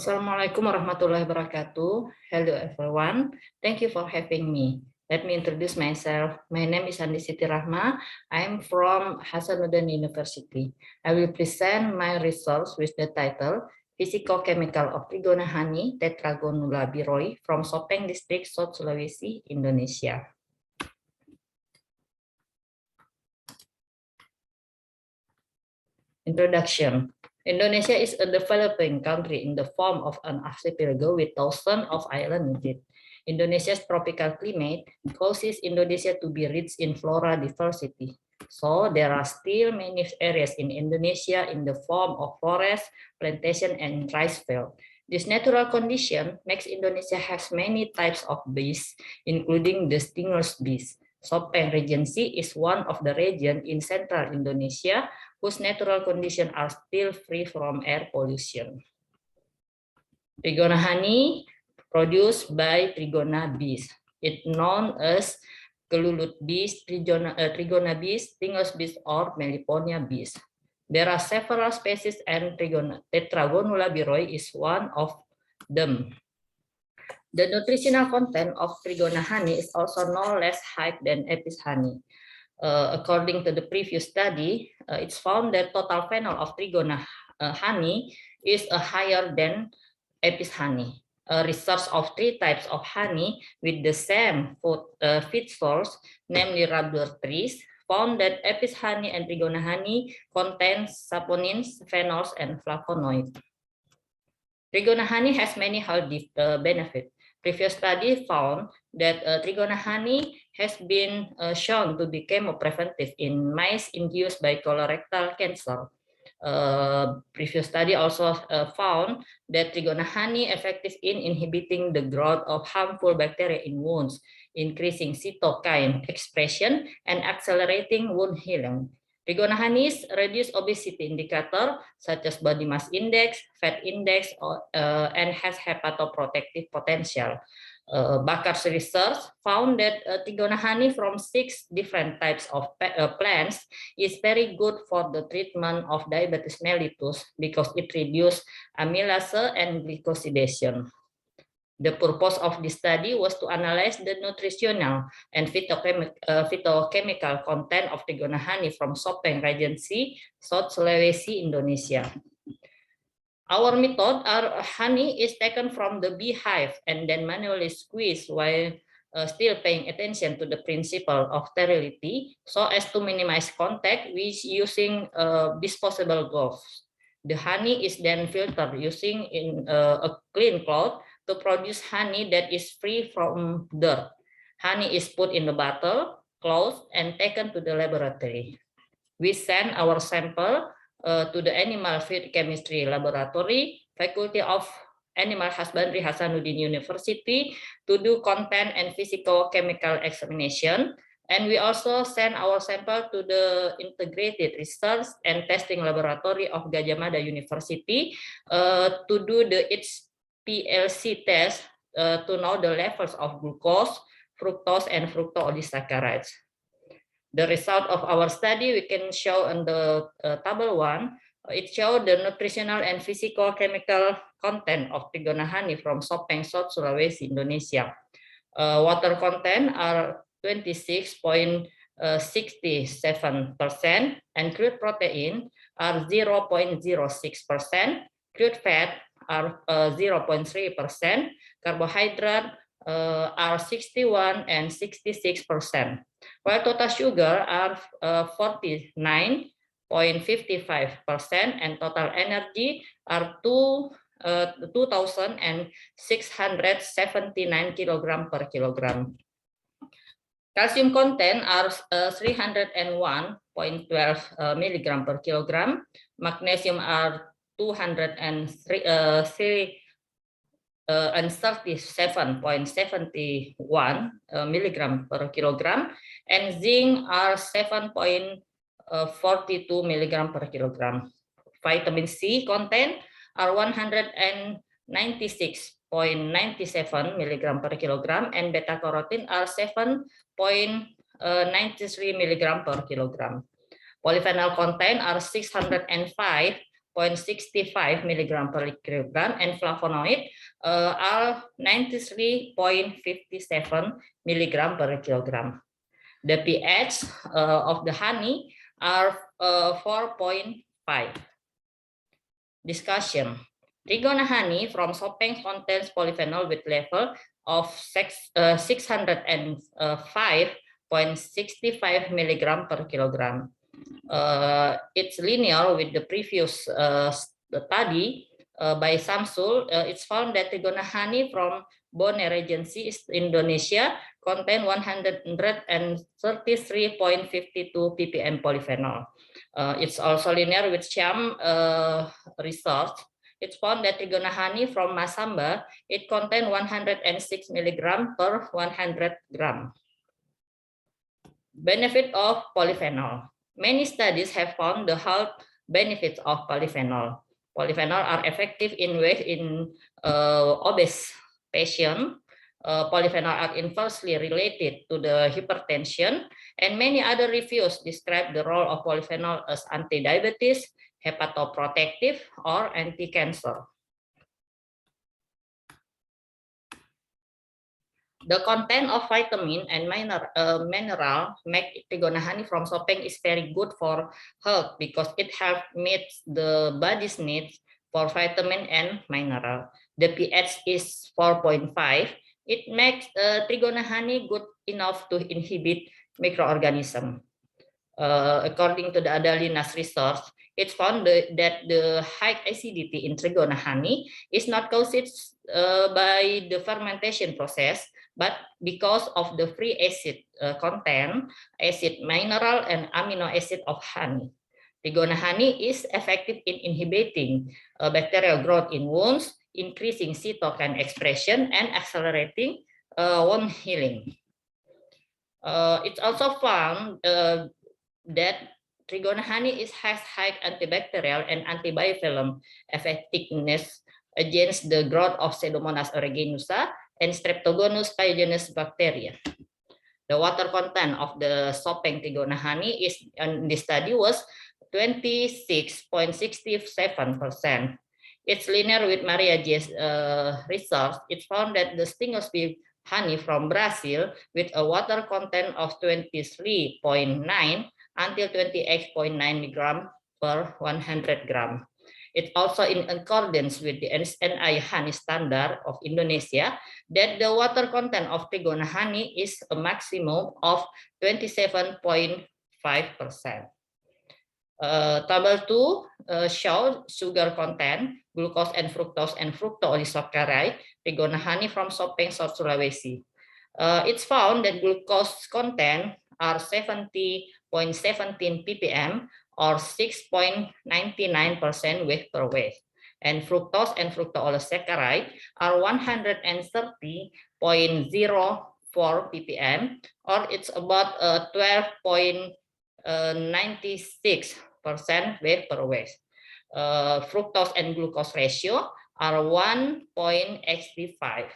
Assalamualaikum warahmatullahi wabarakatuh. Hello everyone. Thank you for having me. Let me introduce myself. My name is Andi Siti Rahma. I am from Hasanuddin University. I will present my results with the title Physicochemical of Trigonahani Tetragonula biroi from Sopeng District, South Sulawesi, Indonesia. Introduction. Indonesia is a developing country in the form of an archipelago with thousands of islands in it. Indonesia's tropical climate causes Indonesia to be rich in flora diversity. So there are still many areas in Indonesia in the form of forest, plantation, and rice field. This natural condition makes Indonesia has many types of bees, including the stingless bees. Sopeng Regency is one of the regions in central Indonesia whose natural conditions are still free from air pollution. Trigonahani produced by Trigona bees. It's known as kelulut bees, Trigona bees, stingless bees, or Meliponia bees. There are several species and Tetragonula biroi is one of them. The nutritional content of Trigona honey is also no less high than Apis honey. According to the previous study, it's found that total phenol of Trigona honey is higher than Apis honey. Research of 3 types of honey with the same feed source, namely rubber trees, found that Apis honey and Trigona honey contains saponins, phenols, and flavonoids. Trigona honey has many health benefits. Previous study found that Trigona honey has been shown to be chemopreventive in mice induced by colorectal cancer. Previous study also found that Trigona honey effective in inhibiting the growth of harmful bacteria in wounds, increasing cytokine expression, and accelerating wound healing. Trigona honey's reduce obesity indicator such as body mass index, fat index, and has hepatoprotective potential. Bakar's research found that Trigona honey from 6 different types of plants is very good for the treatment of diabetes mellitus because it reduces amylase and glycosidation. The purpose of this study was to analyze the nutritional and phytochemical content of Trigona honey from Sopeng Regency, South Sulawesi, Indonesia. Our method, our honey is taken from the beehive and then manually squeezed while still paying attention to the principle of sterility so as to minimize contact with using disposable gloves. The honey is then filtered using a clean cloth to produce honey that is free from dirt. Honey is put in the bottle, closed, and taken to the laboratory. We send our sample to the Animal Feed Chemistry Laboratory, Faculty of Animal Husbandry, Hasanuddin University, to do content and physicochemical examination. And we also send our sample to the Integrated Research and Testing Laboratory of Gadjah Mada University to do the HPLC test to know the levels of glucose, fructose, and fructooligosaccharides. The result of our study we can show on the table 1. It shows the nutritional and physicochemical content of Trigona honey from Sopeng, South Sulawesi, Indonesia. Water content are 26.67%, and crude protein are 0.06%, crude fat are 0.3%, carbohydrate are 61 and 66%, while total sugar are 49.55%, and total energy are 2,679 kilogram per kilogram. Calcium content are 301.12 milligram per kilogram. Magnesium are 237.71 milligram per kilogram, and zinc are 7.42 milligram per kilogram. Vitamin C content are 196.97 milligram per kilogram, and beta carotene are 7.93 milligram per kilogram. Polyphenol content are 605.17 0.65 milligram per kilogram, and flavonoid are 93.57 milligram per kilogram. The pH of the honey are 4.5. Discussion. Trigona honey from Sopeng contains polyphenol with level of 605.65 milligram per kilogram. It's linear with the previous study by Samsul. It's found that Trigona honey from Bone Regency, Indonesia, contain 133.52 ppm polyphenol. It's also linear with sham results. It's found that Trigona honey from Masamba, it contains 106 milligram per 100 gram. Benefit of polyphenol. Many studies have found the health benefits of polyphenol. Polyphenol are effective in obese patients. Polyphenol are inversely related to the hypertension, and many other reviews describe the role of polyphenol as anti-diabetes, hepatoprotective, or anti-cancer. The content of vitamin and mineral make Trigona honey from Sopeng is very good for health because it helps meet the body's needs for vitamin and mineral. The pH is 4.5. It makes Trigona honey good enough to inhibit microorganisms. According to the Adalinas research, it's found that the high acidity in Trigona honey is not caused by the fermentation process, but because of the free acid content, acid mineral, and amino acid of honey. Trigona honey is effective in inhibiting bacterial growth in wounds, increasing cytokine expression, and accelerating wound healing. It's also found that Trigona honey has high antibacterial and antibiofilm effectiveness against the growth of Pseudomonas aeruginosa and Streptococcus pyogenes bacteria. The water content of the Sopeng Trigona honey in this study was 26.67%. It's linear with Maria J's research. It found that the Stingos bee honey from Brazil with a water content of 23.9 until 28.9 milligram per 100 gram. It's also in accordance with the NI honey standard of Indonesia that the water content of Trigona honey is a maximum of 27.5%. Table 2 shows sugar content, glucose and fructooligosaccharides, Trigona honey from Sopeng, South Sulawesi. It's found that glucose content are 70.17 ppm or 6.99% weight per weight. And fructose and fructooligosaccharides are 130.04 ppm or it's about 12.96% weight per weight. Fructose and glucose ratio are 1.85.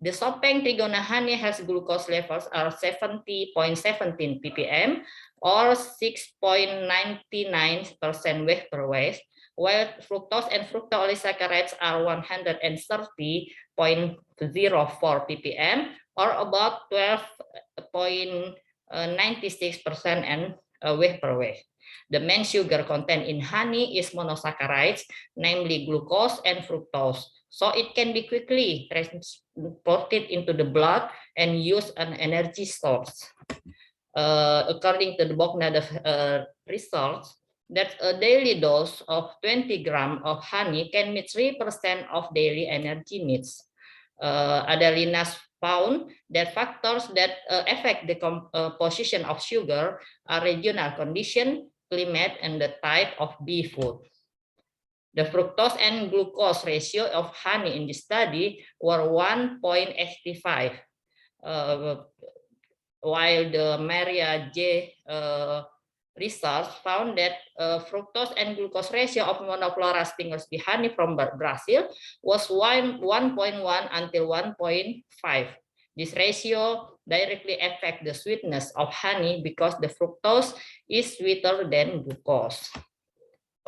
The Sopeng Trigona honey has glucose levels are 70.17 ppm or 6.99% weight per weight, while fructose and fructooligosaccharides are 130.04 ppm or about 12.96% and weight per weight. The main sugar content in honey is monosaccharides, namely glucose and fructose. So it can be quickly transported into the blood and use an energy source. According to the Bogdanov results, that a daily dose of 20 grams of honey can meet 3% of daily energy needs. Adalinas found that factors that affect the composition of sugar are regional condition, climate, and the type of bee food. The fructose and glucose ratio of honey in this study were 1.85, while the Maria J research found that fructose and glucose ratio of Monoflora Stingos bee honey from Brazil was 1.1 until 1.5. This ratio directly affects the sweetness of honey because the fructose is sweeter than glucose.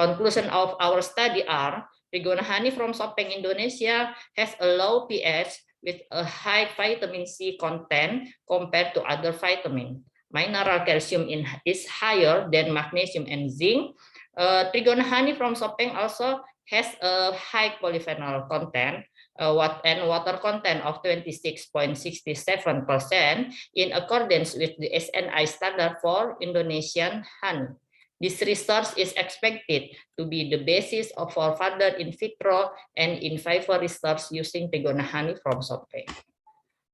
Conclusion of our study are Trigona honey from Sopeng, Indonesia has a low pH with a high vitamin C content compared to other vitamin. Mineral calcium is higher than magnesium and zinc. Trigona honey from Sopeng also has a high polyphenol content and water content of 26.67% in accordance with the SNI standard for Indonesian honey. This research is expected to be the basis for further in vitro and in vivo research using Trigona honey from Sopeng.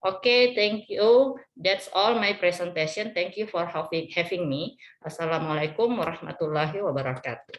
Okay, thank you. That's all my presentation. Thank you for having me. Assalamualaikum warahmatullahi wabarakatuh.